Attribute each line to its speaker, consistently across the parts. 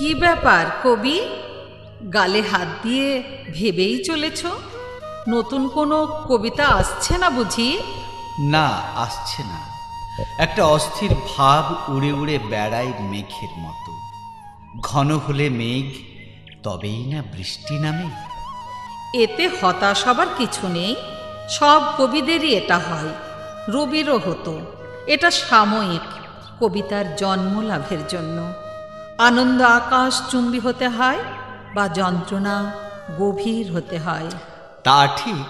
Speaker 1: কি ব্যাপার কবি, গালে হাত দিয়ে ভেবেই চলেছ? নতুন কোনো কবিতা আসছে না বুঝি?
Speaker 2: না, আসছে না। একটা অস্থির ভাব উড়ে উড়ে বেড়ায় মেঘের মতো। ঘন হলে মেঘ, তবেই না বৃষ্টি নামে।
Speaker 1: এতে হতাশ হবার কিছু নেই, সব কবিদেরই এটা হয়। রবিরও হতো। এটা সাময়িক, কবিতার জন্ম লাভের জন্য। আনন্দ আকাশ চুম্বী হতে হয় বা যন্ত্রণা গভীর হতে হয়।
Speaker 2: তা ঠিক,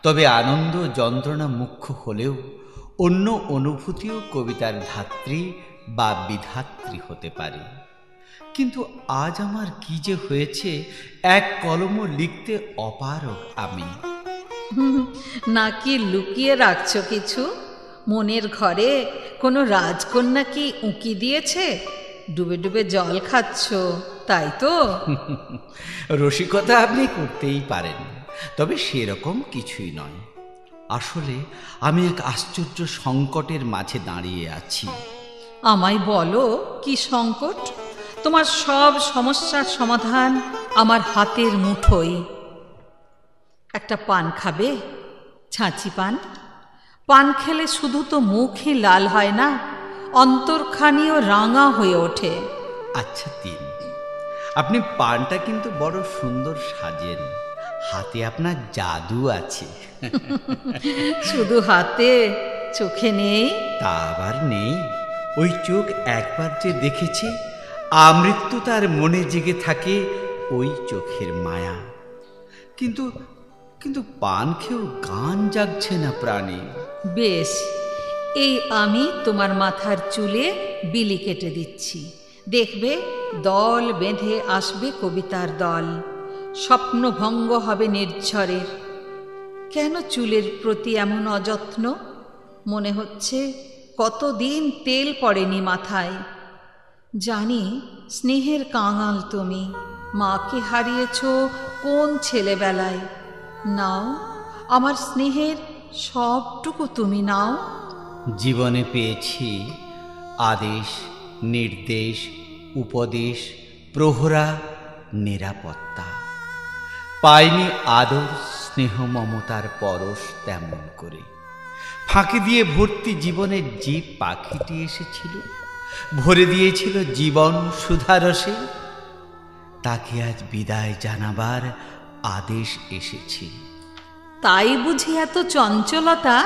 Speaker 2: তবে আনন্দ যন্ত্রণা মুখ্য হলেও অন্য অনুভূতিও কবিতার ধাত্রী বা বিধাত্রী হতে পারে। কিন্তু আজ আমার কি যে হয়েছে, এক কলমও লিখতে অপারগ আমি।
Speaker 1: নাকি লুকিয়ে রাখছো কিছু? মনের ঘরে কোনো রাজকন্যা কি উঁকি দিয়েছে? ডুবে ডুবে জল খাচ্ছ, তাই তো?
Speaker 2: রসিকতা আপনি করতেই পারেন, তবে সেরকম কিছুই নয়। আসলে আমি এক আশ্চর্য সংকটের মাঝে দাঁড়িয়ে আছি।
Speaker 1: আমায় বলো, কি সংকট? তোমার সব সমস্যার সমাধান আমার হাতের মুঠোয়। একটা পান খাবে? ছাঁচি পান। পান খেলে শুধু তো মুখই লাল হয় না, অন্তরখানিও রাঙা হয়ে ওঠে।
Speaker 2: আচ্ছা দিন। আপনি পানটা কিন্তু বড় সুন্দর সাজেন, হাতে আপনার জাদু আছে।
Speaker 1: শুধু হাতে, চোখে নেই?
Speaker 2: তা আবার নেই। ওই চোখ একবার যে দেখেছি, আমৃত্যু তার মনে জেগে থাকে ওই চোখের মায়া। কিন্তু কিন্তু পান খেয়েও গান জাগছে না প্রাণে।
Speaker 1: বেশ, এই আমি তোমার মাথার চুলে বিলি কেটে দিচ্ছি। দেখবে দল বেঁধে আসবে কবিতার দল, স্বপ্নভঙ্গ হবে নির্ঝরের। কেন চুলের প্রতি এমন অযত্ন? মনে হচ্ছে কতদিন তেল পড়েনি মাথায়। জানি স্নেহের কাঙাল তুমি, মাকে হারিয়েছ কোন ছেলেবেলায়। নাও আমার স্নেহের সবটুকু তুমি নাও।
Speaker 2: জীবনে পেয়েছি আদেশ, নির্দেশ, উপদেশ, প্রহরা, নিরাপত্তা। পাইনি আদর, স্নেহ, মমতার পরশ তেমন করে। ফাঁকি দিয়ে ভর্তি জীবনের যে পাখিটি এসেছিল, ভরে দিয়েছিল জীবন সুধারসে, তাকে আজ বিদায় জানাবার আদেশ এসেছে।
Speaker 1: তাই বুঝি এত চঞ্চলতা?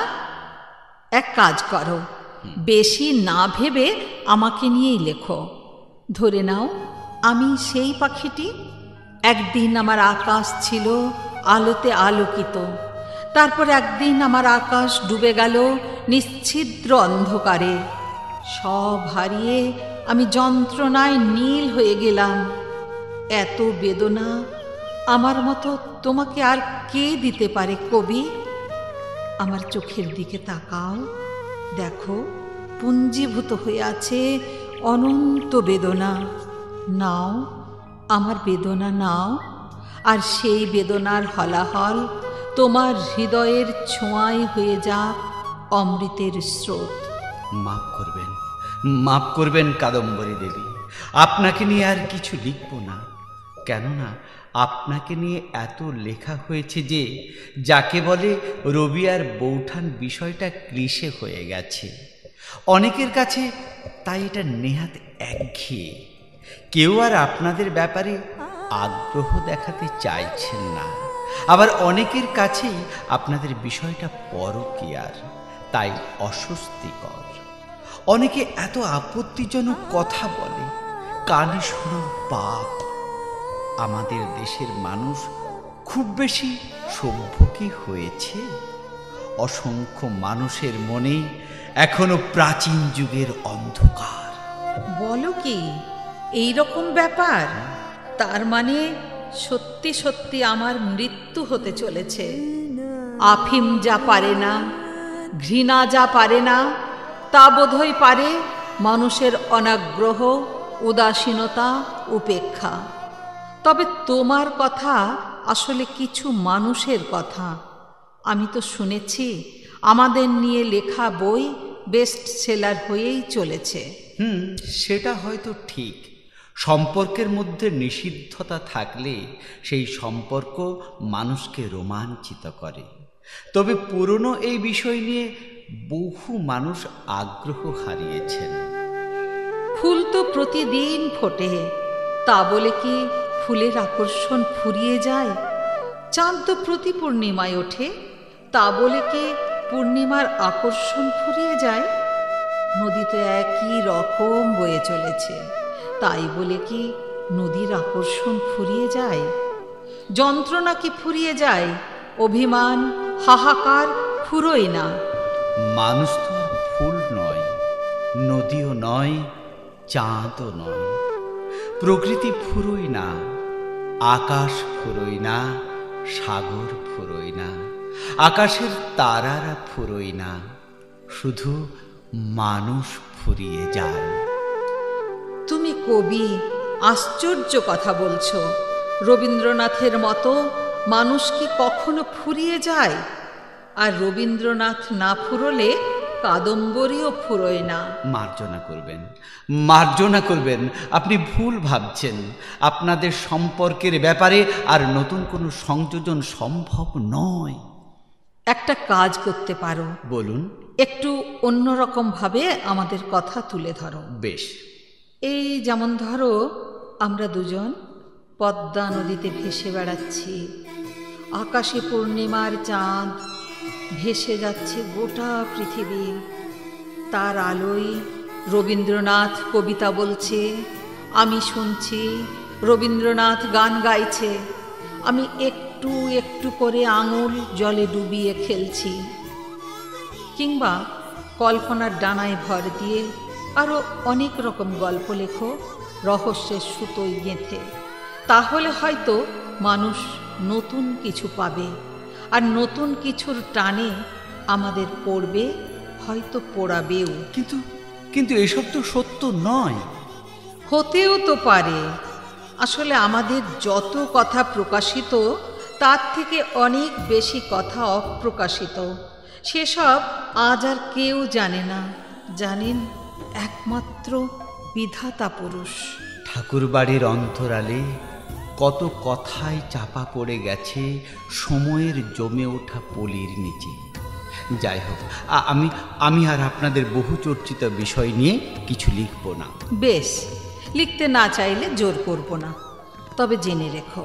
Speaker 1: এক কাজ করো, বেশি না ভেবে আমাকে নিয়েই লেখো। ধরে নাও আমি সেই পাখিটি। একদিন আমার আকাশ ছিল আলোতে আলোকিত, তারপর একদিন আমার আকাশ ডুবে গেল নিশ্ছিদ্র অন্ধকারে। সব হারিয়ে আমি যন্ত্রণায় নীল হয়ে গেলাম। এত বেদনা আমার মতো তোমাকে আর কে দিতে পারে কবি? আমার চোখের দিকে তাকাও, দেখো পুঞ্জীভূত হয়ে আছে অনন্ত বেদনা। নাও আমার বেদনা নাও, আর সেই বেদনার হলাহল তোমার হৃদয়ের ছোঁয়ায় হয়ে যাক অমৃতের স্রোত।
Speaker 2: মাফ করবেন, মাফ করবেন কাদম্বরী দেবী। আপনাকে নিয়ে আর কিছু লিখব না, কেননা আপনাকে নিয়ে এত লেখা হয়েছে যে যাকে বলে রবি আর বৌঠান বিষয়টা ক্লিশে হয়ে গেছে অনেকের কাছে। তাই এটা নেহাত একঘেয়ে। কেউ আর আপনাদের ব্যাপারে আগ্রহ দেখাতে চাইছেন না। আবার অনেকের কাছেই আপনাদের বিষয়টা পরকীয়ার, তাই অস্বস্তিকর। অনেকে এত আপত্তিজনক কথা বলে, কানে শোনা পাপ। আমাদের দেশের মানুষ খুব বেশি সভ্য কি হয়েছে? অসংখ্য মানুষের মনে এখনো প্রাচীন যুগের অন্ধকার।
Speaker 1: বলো কি, এই রকম ব্যাপার? তার মানে সত্যি সত্যি আমার মৃত্যু হতে চলেছে। আফিম যা পারে না, ঘৃণা যা পারে না, তা বোধহয় পারে মানুষের অনাগ্রহ, উদাসীনতা, উপেক্ষা। তবে তোমার কথা আসলে কিছু মানুষের কথা। আমি তো শুনেছি আমাদের নিয়ে লেখা বই বেস্ট সেলার হয়েই চলেছে।
Speaker 2: সেটা হয়তো ঠিক। সম্পর্কের মধ্যে নিষিদ্ধতা থাকলে সেই সম্পর্ক মানুষকে রোমাঞ্চিত করে। তবে পুরনো এই বিষয় নিয়ে বহু মানুষ আগ্রহ হারিয়েছেন।
Speaker 1: ফুল তো প্রতিদিন ফোটে, তা বলে কি ফুলের আকর্ষণ ফুরিয়ে যায়? চাঁদ তো প্রতি পূর্ণিমায় ওঠে, তা বলে কি পূর্ণিমার আকর্ষণ ফুরিয়ে যায়? নদী তো একই রকম বয়ে চলেছে, তাই বলে কি নদীর আকর্ষণ ফুরিয়ে যায়? যন্ত্রণা কি ফুরিয়ে যায়? অভিমান, হাহাকার ফুরোয় না।
Speaker 2: মানুষ তো আর ফুল নয়, নদীও নয়, চাঁদও নয়। প্রকৃতি ফুরোয় না, আকাশ ফুরোয় না, সাগর ফুরোয় না, আকাশের তারারা ফুরোয় না, শুধু মানুষ ফুরিয়ে যায়।
Speaker 1: তুমি কবি, আশ্চর্য কথা বলছো। রবীন্দ্রনাথের মতো মানুষ কি কখনো ফুরিয়ে যায়? আর রবীন্দ্রনাথ না ফুরোলে কাদম্বরীও ফুরোয় না।
Speaker 2: মার্জনা করবেন, মার্জনা করবেন। আপনি ভুল ভাবছেন। আপনাদের সম্পর্কের ব্যাপারে আর নতুন কোনো সংযোজন সম্ভব নয়।
Speaker 1: একটা কাজ করতে পারো।
Speaker 2: বলুন।
Speaker 1: একটু অন্যরকম ভাবে আমাদের কথা তুলে ধরো।
Speaker 2: বেশ।
Speaker 1: এই যেমন ধরো, আমরা দুজন পদ্মা নদীতে ভেসে বেড়াচ্ছি, আকাশে পূর্ণিমার চাঁদ, ভেসে যাচ্ছে গোটা পৃথিবী, তার আলোয় রবীন্দ্রনাথ কবিতা বলছে, আমি শুনছি রবীন্দ্রনাথ গান গাইছে, আমি একটু একটু করে আঙুল জলে ডুবিয়ে খেলছি। কিংবা কল্পনার ডানায় ভর দিয়ে আরও অনেক রকম গল্প লেখো, রহস্যের সুতোয় গেঁথে। তাহলে হয়তো মানুষ নতুন কিছু পাবে, আর নতুন কিছুর টানে আমাদের পড়বে, হয়তো পড়াবেও।
Speaker 2: কিন্তু এসব তো সত্য নয়।
Speaker 1: হতেও তো পারে। আসলে আমাদের যত কথা প্রকাশিত, তার থেকে অনেক বেশি কথা অপ্রকাশিত। সেসব আজ আর কেউ জানে না, জানেন একমাত্র বিধাতা পুরুষ।
Speaker 2: ঠাকুরবাড়ির অন্তরালে কত কথাই চাপা পড়ে গেছে সময়ের জমে ওঠা পলির নিচে। যাই হোক, আমি আর আপনাদের বহু চর্চিত বিষয় নিয়ে কিছু লিখব না।
Speaker 1: বেশ, লিখতে না চাইলে জোর করব না। তবে জেনে রেখো,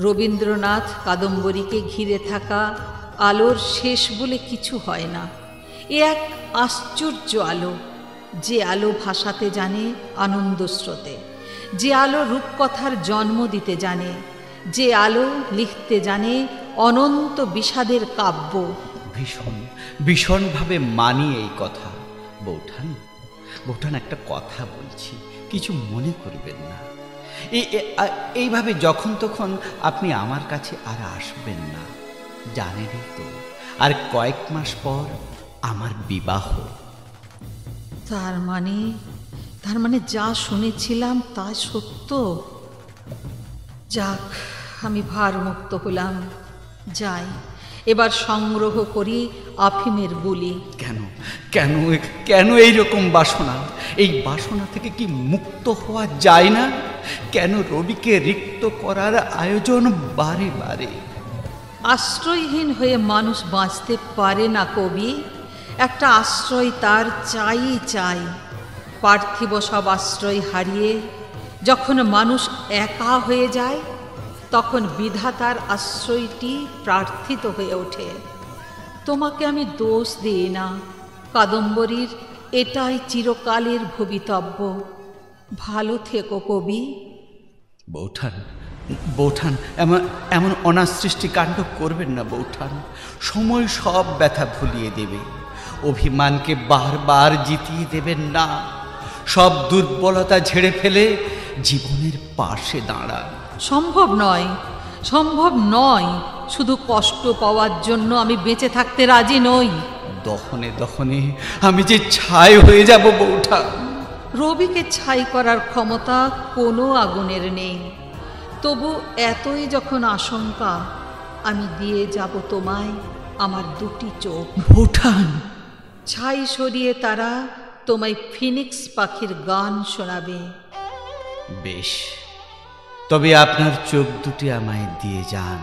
Speaker 1: রবীন্দ্রনাথ কাদম্বরীকে ঘিরে থাকা আলোর শেষ বলে কিছু হয় না। এ এক আশ্চর্য আলো, যে আলো ভাসাতে জানে আনন্দ স্রোতে, যে আলো রূপকথার জন্ম দিতে জানে, যে আলো লিখতে জানে অনন্ত বিষাদের কাব্য।
Speaker 2: ভীষণভাবে মানি এই কথা। বৌঠান, একটা কথা বলছি, কিছু মনে করবেন না। এইভাবে যখন তখন আপনি আমার কাছে আর আসবেন না। জানেনই তো, আর কয়েক মাস পর আমার বিবাহ।
Speaker 1: তার মানে যা শুনেছিলাম তা সত্য। যাক, আমি ভারমুক্ত হলাম। যাই, এবার সংগ্রহ করি আফিমের গুলি।
Speaker 2: কেন এইরকম বাসনা? এই বাসনা থেকে কি মুক্ত হওয়া যায় না? কেন রবিকে রিক্ত করার আয়োজন বারে বারে?
Speaker 1: আশ্রয়হীন হয়ে মানুষ বাঁচতে পারে না কবি। একটা আশ্রয় তার চাই। পার্থিব সব আশ্রয় হারিয়ে যখন মানুষ একা হয়ে যায়, তখন বিধাতার আশ্রয়টি প্রার্থিত হয়ে ওঠে। তোমাকে আমি দোষ দিই না, কাদম্বরীর এটাই চিরকালের ভবিতব্য। ভালো থেকো কবি।
Speaker 2: বৌঠান, এমন অনাসৃষ্টি কাণ্ড করবেন না বৌঠান। সময় সব ব্যথা ভুলিয়ে দেবে। অভিমানকে বারবার জিতিয়ে দেবেন না। সব দুর্বলতা ঝেড়ে ফেলে জীবনের পাশে দাঁড়ান।
Speaker 1: সম্ভব নয়। শুধু কষ্ট পাওয়ার জন্য আমি বেঁচে থাকতে রাজি নই।
Speaker 2: দহনে আমি যে ছাই হয়ে যাব বৌঠান।
Speaker 1: রবিকে ছাই করার ক্ষমতা কোনো আগুনের নেই। তবু এতই যখন আশঙ্কা, আমি দিয়ে যাব তোমায় আমার দুটি চোখ।
Speaker 2: বৌঠান।
Speaker 1: ছাই সরিয়ে তারা তোমায় ফিনিক্স পাখির গান শোনাবে।
Speaker 2: বেশ, তবে আপনার চোখ দুটি আমায় দিয়ে যান।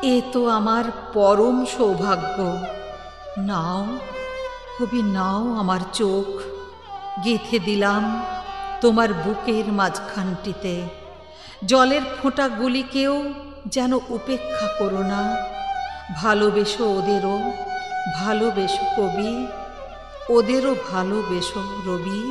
Speaker 1: এ তো আমার পরম সৌভাগ্য। নাও কবি, নাও আমার চোখ, গেঁথে দিলাম তোমার বুকের মাঝখানটিতে। জলের ফোঁটাগুলিকেও যেন উপেক্ষা করো না। ভালোবেসো ওদেরও, ভালোবেসো কবি, ওদেরও ভালোবেসো রবি।